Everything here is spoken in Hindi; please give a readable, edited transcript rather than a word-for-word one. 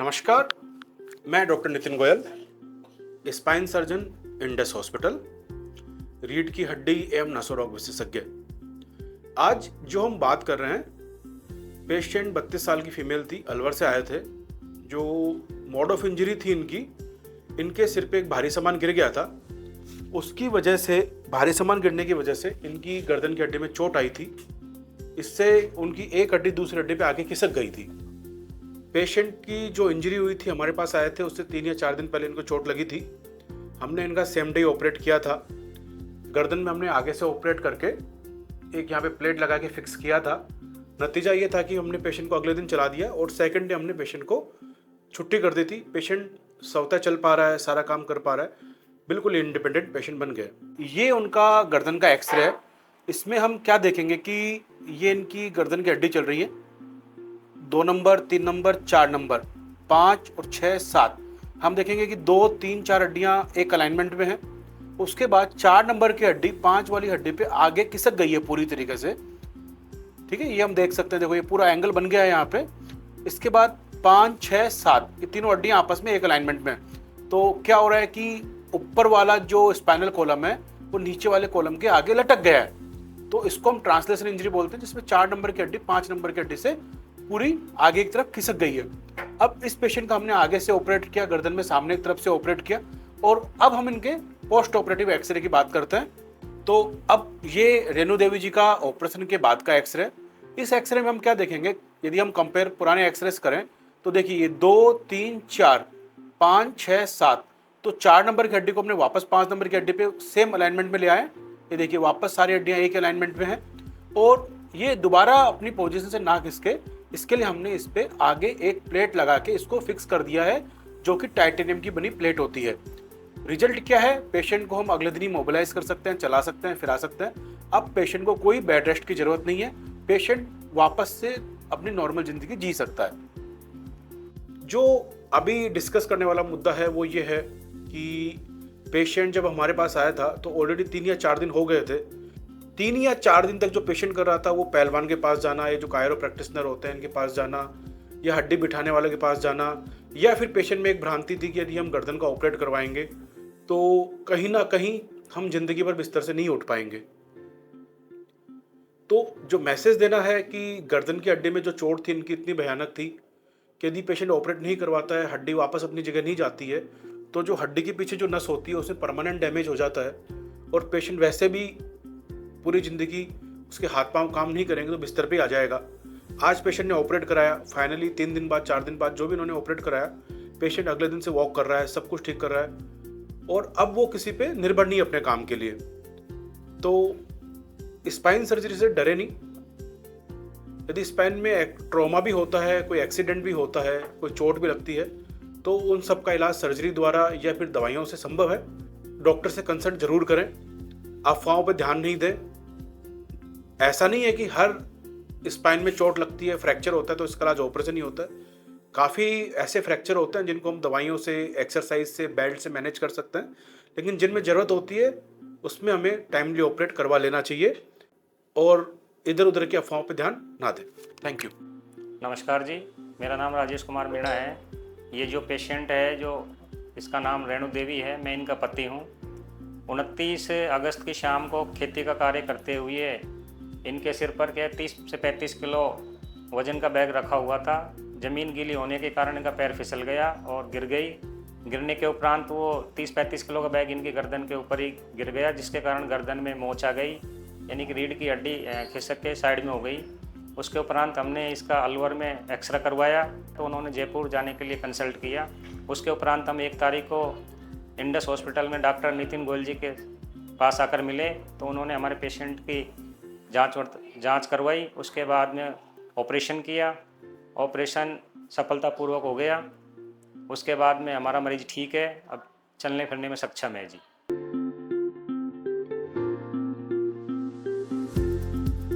नमस्कार, मैं doctor Nitin Goyal, spine surgeon Indus hospital, रीढ़ की हड्डी एवं नसों रोग विशेषज्ञ। आज जो हम बात कर रहे हैं, पेशेंट 32 साल की फीमेल थी, अलवर से आए थे। जो मोड ऑफ इंजरी थी इनके सिर पे एक भारी सामान गिर गया था। उसकी वजह से, भारी सामान गिरने की वजह से इनकी गर्दन की हड्डी में चोट आई थी। इससे उनकी एक हड्डी दूसरी हड्डी पे आके खिसक गई थी। पेशेंट की जो इंजरी हुई थी, हमारे पास आए थे, उससे 3 या 4 दिन पहले इनको चोट लगी थी। हमने इनका सेम डे ऑपरेट किया था। गर्दन में हमने आगे से ऑपरेट करके एक यहाँ पे प्लेट लगा के फिक्स किया था। नतीजा ये था कि हमने पेशेंट को अगले दिन चला दिया और सेकंड डे हमने पेशेंट को छुट्टी कर दी थी। पेशेंट स्वतः चल पा रहा है, सारा काम कर पा रहा है, बिल्कुल इंडिपेंडेंट पेशेंट बन गया। ये उनका गर्दन का एक्सरे है। इसमें हम क्या देखेंगे कि ये इनकी गर्दन की हड्डी चल रही है, 2 नंबर, 3 नंबर, 4 नंबर, 5 और 6, 7। हम देखेंगे कि 2, 3, 4 हड्डियां एक अलाइनमेंट में हैं। उसके बाद 4 नंबर की हड्डी 5 वाली हड्डी पे आगे खिसक गई है पूरी तरीके से। ठीक है, ये हम देख सकते हैं। देखो, ये पूरा एंगल बन गया है यहाँ पे। इसके बाद 5, 6, 7, ये तीनों हड्डियां आपस में एक अलाइनमेंट में हैं। तो क्या हो रहा है कि ऊपर वाला जो स्पाइनल कॉलम है वो नीचे वाले कॉलम के आगे लटक गया है। तो इसको हम ट्रांसलेशन इंजरी बोलते हैं, जिसमें 4 नंबर की हड्डी 5 नंबर की हड्डी से पूरी आगे की तरफ खिसक गई है। अब इस पेशेंट का हमने आगे से ऑपरेट किया, गर्दन में सामने की तरफ से ऑपरेट किया, और अब हम इनके पोस्ट ऑपरेटिव एक्सरे की बात करते हैं। तो अब ये रेणु देवी जी का ऑपरेशन के बाद का एक्सरे। इस एक्सरे में हम क्या देखेंगे, यदि हम कंपेयर पुराने एक्सरेस करें तो देखिए, ये 2, 3, 4, 5, 6, 7। तो 4 नंबर की हड्डी को हमने वापस 5 नंबर की हड्डी पे सेम अलाइनमेंट में ले आए। ये देखिए, वापस सारी हड्डियां एक अलाइनमेंट में हैं और ये दोबारा अपनी पोजीशन से ना खिसके, इसके लिए हमने इस पे आगे एक प्लेट लगा के इसको फिक्स कर दिया है, जो कि टाइटेनियम की बनी प्लेट होती है। रिजल्ट क्या है, पेशेंट को हम अगले दिन ही मोबिलाइज कर सकते हैं, चला सकते हैं, फिरा सकते हैं। अब पेशेंट को कोई बेड रेस्ट की जरूरत नहीं है। पेशेंट वापस से अपनी नॉर्मल जिंदगी जी सकता है। जो अभी डिस्कस करने वाला मुद्दा है वो ये है कि पेशेंट जब हमारे पास आया था तो ऑलरेडी 3 या 4 दिन हो गए थे। 3 या 4 दिन तक जो पेशेंट कर रहा था वो पहलवान के पास जाना, या जो कायरो प्रैक्टिशनर होते हैं इनके पास जाना, या हड्डी बिठाने वाले के पास जाना, या फिर पेशेंट में एक भ्रांति थी कि यदि हम गर्दन का ऑपरेट करवाएंगे तो कहीं ना कहीं हम जिंदगी भर बिस्तर से नहीं उठ पाएंगे। तो जो मैसेज देना है कि गर्दन की हड्डी में जो चोट थी इनकी इतनी भयानक थी कि यदि पेशेंट ऑपरेट नहीं करवाता है, हड्डी वापस अपनी जगह नहीं जाती है, तो जो हड्डी के पीछे जो नस होती है उसमें परमानेंट डैमेज हो जाता है और पेशेंट वैसे भी पूरी ज़िंदगी उसके हाथ पांव काम नहीं करेंगे तो बिस्तर पे आ जाएगा। आज पेशेंट ने ऑपरेट कराया, फाइनली 3 दिन बाद, 4 दिन बाद, जो भी उन्होंने ऑपरेट कराया, पेशेंट अगले दिन से वॉक कर रहा है, सब कुछ ठीक कर रहा है और अब वो किसी पे निर्भर नहीं अपने काम के लिए। तो स्पाइन सर्जरी से डरे नहीं। यदि स्पाइन में एक ट्रॉमा भी होता है, कोई एक्सीडेंट भी होता है, कोई चोट भी लगती है, तो उन सब का इलाज सर्जरी द्वारा या फिर दवाइयों से संभव है। डॉक्टर से कंसल्ट जरूर करें, अफवाहों पर ध्यान नहीं दें। ऐसा नहीं है कि हर स्पाइन में चोट लगती है, फ्रैक्चर होता है तो इसका इलाज ऑपरेशन ही होता है। काफ़ी ऐसे फ्रैक्चर होते हैं जिनको हम दवाइयों से, एक्सरसाइज से, बेल्ट से मैनेज कर सकते हैं, लेकिन जिनमें ज़रूरत होती है उसमें हमें टाइमली ऑपरेट करवा लेना चाहिए और इधर उधर की अफवाहों पर ध्यान ना दें। Thank you. नमस्कार जी, मेरा नाम राजेश कुमार मीणा है। ये जो पेशेंट है, जो इसका नाम रेणु देवी है, मैं इनका पति हूँ। 29 अगस्त की शाम को खेती का कार्य करते हुए इनके सिर पर क्या 30 से 35 किलो वज़न का बैग रखा हुआ था। ज़मीन गीली होने के कारण इनका पैर फिसल गया और गिर गई। गिरने के उपरांत वो 30-35 किलो का बैग इनकी गर्दन के ऊपर ही गिर गया, जिसके कारण गर्दन में मोच आ गई, यानी कि रीढ़ की हड्डी खिसक के साइड में हो गई। उसके उपरांत हमने इसका अलवर में एक्सरे करवाया तो उन्होंने जयपुर जाने के लिए कंसल्ट किया। उसके उपरांत हम 1 तारीख को इंडस हॉस्पिटल में डॉक्टर नितिन गोयल जी के पास आकर मिले तो उन्होंने हमारे पेशेंट की जांच करवाई। उसके बाद में ऑपरेशन किया। ऑपरेशन सफलतापूर्वक हो गया। उसके बाद में हमारा मरीज ठीक है, अब चलने फिरने में सक्षम है जी।